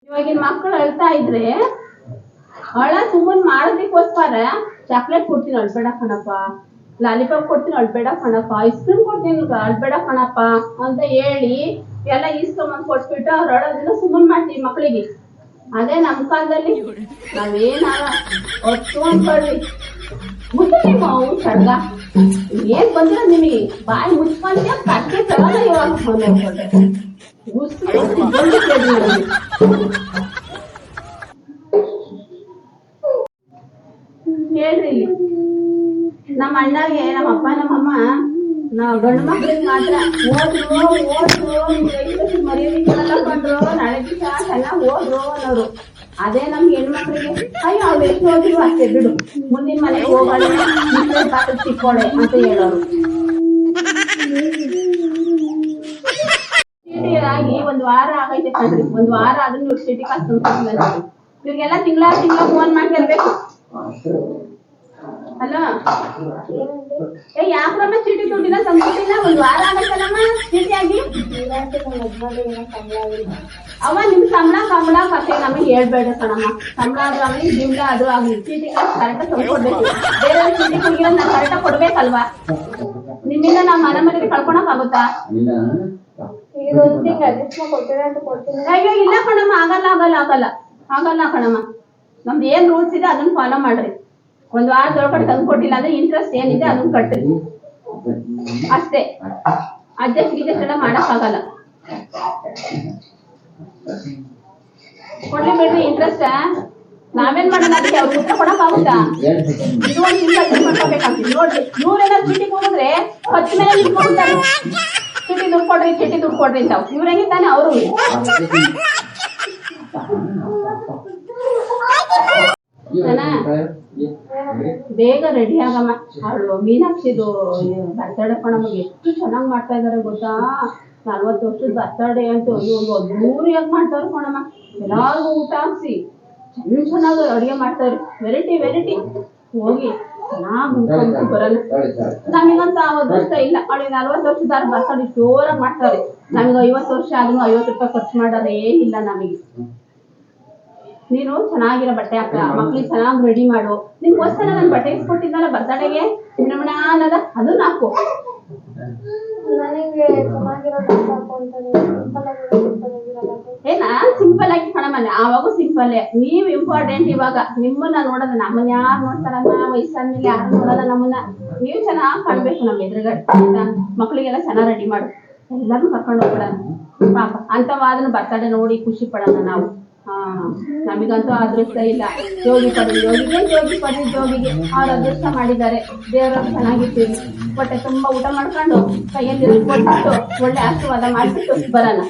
ಇವಾಗಿನ ಮಕ್ಕಳು ಅಳ್ತಾ ಇದ್ರೆ ಅಳ ಸುಮ್ಮನ್ ಮಾಡೋದಕ್ಕೋಸ್ಕರ ಚಾಕ್ಲೇಟ್ ಕೊಡ್ತೀನಿ ಅಳ್ಬೇಡ ಕಣಪ್ಪ, ಲಾಲಿಪಾಪ್ ಕೊಡ್ತೀನಿ ಅಳ್ಬೇಡ ಕಣಪ್ಪ, ಐಸ್ ಕ್ರೀಮ್ ಕೊಡ್ತೀನಿ ಅಳ್ಬೇಡ ಕಣಪ್ಪ ಅಂತ ಹೇಳಿ ಎಲ್ಲ ಇಸ್ಕೊಂಬಂದ್ ಕೊಟ್ಬಿಟ್ಟು ಅವ್ರು ಅಳೋದನ್ನ ಸುಮ್ಮನ್ ಮಾಡ್ತೀವಿ ಮಕ್ಕಳಿಗೆ. ಅದೇ ನಮ್ ಕಾಲದಲ್ಲಿ ನಾವೇನಾರ ಹೊತ್ತು ಅನ್ಕೊಳ್ರಿ ಮುಚ್ಚಿ ಮಾವು ಸಡ್ಗ ಏನ್ ಬಂದಿರ ನಿಮಗೆ ಬಾಯಿ ಮುಚ್ಕೊಂಡ್ರೆ ಕಟ್ಟೆ ತಗೋಲ್ಲ. ಇವಾಗ ಹೇಳ್ರಿ ನಮ್ಮ ಅಣ್ಣಗೆ ನಮ್ಮ ಅಪ್ಪ ನಮ್ಮಮ್ಮ ನಾವ್ ಗಂಡು ಮಕ್ಳಿಗೆ ಮಾತ್ರ ಓದ್ರು ಮರ್ಯಾದೆ ಕೊಡಲ್ಲ ಕೊಂಡ್ರು, ನಾಳೆ ದಿವಸ ಚೆನ್ನಾಗಿ ಓದ್ರು ಅನ್ನೋರು. ಅದೇ ನಮ್ ಹೆಣ್ಮಕ್ಳಿಗೆ ಅಯ್ಯೋ ಅವ್ರು ಎಷ್ಟು ಓದಿದ್ರು ಅಷ್ಟೇ ಬಿಡು, ಮುಂದಿನ ಮನೆಗೆ ಹೋಗೋಣ ಬಾಕಲ್ ಸಿಕ್ಕೋಳೆ ಅಂತ ಹೇಳೋರು. ಚೀಟಿ ಆಗಿ ಒಂದ್ ವಾರ ಆಗೈತೆ ಕಣ್ರಿ, ಒಂದ್ ವಾರ ಆದ್ರೂ ನೀವು ಚೀಟಿ ಕಾಸು ತಂದ್ಕೊಟ್ಟಿಲ್ಲ. ಇವ್ರಿಗೆಲ್ಲ ತಿಂಗಳ ಫೋನ್ ಮಾಡ್ತಿರ್ಬೇಕು. ಹಲೋ ಯಾಕ್ರಮ್ಮ ಚೀಟಿ ದುಡ್ಡಿನ ತಂದ್ಕೊಟ್ಟಿಲ್ಲ? ಒಂದ್ ವಾರ ಆಗತ್ತಲ್ಲಮ್ಮ ಚೀಟಿ ಆಗಿ. ಅವ ನಿಮ್ ಸಂಬಳ ಕತೆ ನಮಗೆ ಹೇಳ್ಬೇಡ ಕಣಮ್ಮ. ಸಂಬಳ ಆದ್ರೂ ಆಗ್ಲಿ ದಿಂಡ ಆದ್ರೂ ಆಗ್ಲಿ ಚೀಟಿ ಕಾಸು ಕರೆಕ್ಟಾಗಿ ತಂದ್ಕೊಡ್ಬೇಕು. ಬೇರೆ ಚೀಟಿ ಕೊಟ್ಟಿರೋ ನಾವು ಕರೆಕ್ಟಾಗಿ ಕೊಡ್ಬೇಕಲ್ವಾ? ನಿಮ್ಮಿಂದ ನಾವ್ ಮನೆ ಕಳ್ಕೊಳಕ್ ಆಗುತ್ತಾ? ಅಯ್ಯೋ ಇಲ್ಲ ಕಣಮ್ಮ, ಆಗಲ್ಲ ಆಗಲ್ಲ ಆಗಲ್ಲ ಆಗಲ್ಲ ಕಣಮ್ಮ. ನಮ್ದು ಏನ್ ರೂಲ್ಸ್ ಇದೆ ಅದನ್ನ ಫಾಲೋ ಮಾಡ್ರಿ. ಒಂದ್ ವಾರದೊಳಗಡೆ ತಂದು ಕೊಟ್ಟಿಲ್ಲ ಅಂದ್ರೆ ಇಂಟ್ರೆಸ್ಟ್ ಏನಿದೆ ಅದನ್ನ ಕಟ್ರಿ ಅಷ್ಟೇ. ಅಡ್ಜಸ್ಟ್ ಎಲ್ಲ ಮಾಡಕ್ ಆಗಲ್ಲ. ಕೊಡ್ಲಿ ಬಿಡ್ರಿ ಇಂಟ್ರೆಸ್ಟ್. ನಾವೇನ್ ಮಾಡೋಣ ಅದಕ್ಕೆ ಅವ್ರು ಉತ್ತರ ಕೊಡಕ್ ಆಗುತ್ತಾ? ಇದು ಒಂದು ತಿಂಗಳು ಮಾಡ್ಕೋಬೇಕಾಗ್ತದೆ ನೋಡ್ರಿ. ಇವ್ರೇನಾದ್ರು ಚೀಟಿಗೆ ಹೋಗಿದ್ರೆ 10 ಮೇಲೆ ನಿಂತ್ಕೊಂಡ್ಬಿಡ್ತಾರೆ. ಚೀಟಿ ದುಡ್ಡು ಕೊಡ್ರಿ ಅಂತ. ಇವ್ರ ಹೆಂಗಿದ್ದಾನೆ ಅವರು ಬೇಗ ರೆಡಿ ಆಗಮ್ಮ. ಅವಳು ಮೀನಾಕ್ಷಿದು ಬರ್ತಡೇ ನಮಗೆ ಎಷ್ಟು ಚೆನ್ನಾಗ್ ಮಾಡ್ತಾ ಇದಾರೆ ಗೊತ್ತಾ? 40 ವರ್ಷದ ಬರ್ತಡೇ ಅಂತ ಇವ್ರು 100 ಯಾಕೆ ಮಾಡ್ತಾರ ಕಣಮ್ಮ. ಎಲ್ಲಾರ್ಗು ಊಟ ಹಾಕ್ಸಿ ಚೆನ್ನಾಗಿ ಅಡುಗೆ ಮಾಡ್ತಾರೆ. ವೆರೈಟಿ ಹೋಗಿ ಚೆನ್ನಾಗಿ ಉಂಟು ಬರಲ್ಲ. ನಮಗಂತ ಅದೃಷ್ಟ ಇಲ್ಲ. ಅವಳಿಗೆ 40 ವರ್ಷದಾರ ಬರ್ತಡೇ ಜೋರಾಗಿ ಮಾಡ್ತಾರೆ. ನಮ್ಗೆ 50 ವರ್ಷ ಆದ್ರೂ 50 ರೂಪಾಯಿ ಖರ್ಚು ಮಾಡೋದೇ ಇಲ್ಲ ನಮಗೆ. ನೀನು ಚೆನ್ನಾಗಿರೋ ಬಟ್ಟೆ ಹಾಕ, ಮಕ್ಳಿಗೆ ಚೆನ್ನಾಗಿ ರೆಡಿ ಮಾಡು. ನಿನ್ಗೋಸ್ಕರ ನಾನು ಬಟ್ಟೆ ಇಸ್ಕೊಟ್ಟಿದ್ದಲ್ಲ ಬರ್ತಡೆಗೆ ನಿಮ್ಮಣ ಅನ್ನದ ಅದನ್ನ ಹಾಕು. ನಾನ್ ಸಿಂಪಲ್ ಆಗಿ ಕಣಮ್ಮ, ಆವಾಗೂ ಸಿಂಪಲ್. ನೀವ್ ಇಂಪಾರ್ಟೆಂಟ್. ಇವಾಗ ನಿಮ್ಮನ್ನ ನೋಡೋದ, ನಮ್ಮನ್ನ ಯಾರು ನೋಡ್ತಾರಮ್ಮ? ವಯಸ್ಸಾದ್ಮೇಲೆ ಯಾರು ನೋಡೋದ ನಮ್ಮನ್ನ. ನೀವ್ ಚೆನ್ನಾಗ್ ಕಾಣ್ಬೇಕು ನಮ್ಮ ಎದುರುಗಡೆ. ಮಕ್ಳಿಗೆಲ್ಲ ಚೆನ್ನಾಗ್ ರೆಡಿ ಮಾಡು. ಎಲ್ಲಾರು ಕರ್ಕೊಂಡು ಹೋಗ್ಬಿಡೋಣ ಪಾಪ. ಅಂತವಾದನ ಬರ್ತಡೇ ನೋಡಿ ಖುಷಿ ಪಡೋಣ ನಾವು. ನಮಗಂತೂ ಅದೃಷ್ಟ ಇಲ್ಲ. ಜೋಗಿ ಪಡ್ರಿ ಜೋಗಿಗೆ ಅವ್ರ ಅದೃಷ್ಟ ಮಾಡಿದ್ದಾರೆ. ದೇವ್ರವ್ರು ಚೆನ್ನಾಗಿರ್ತೀವಿ. ಹೊಟ್ಟೆ ತುಂಬಾ ಊಟ ಮಾಡ್ಕೊಂಡು ಕೈಯಲ್ಲಿ ಕೊಟ್ಬಿಟ್ಟು ಒಳ್ಳೆ ಆಶೀರ್ವಾದ ಮಾಡ್ಬಿಟ್ಟು ಬರೋಣ.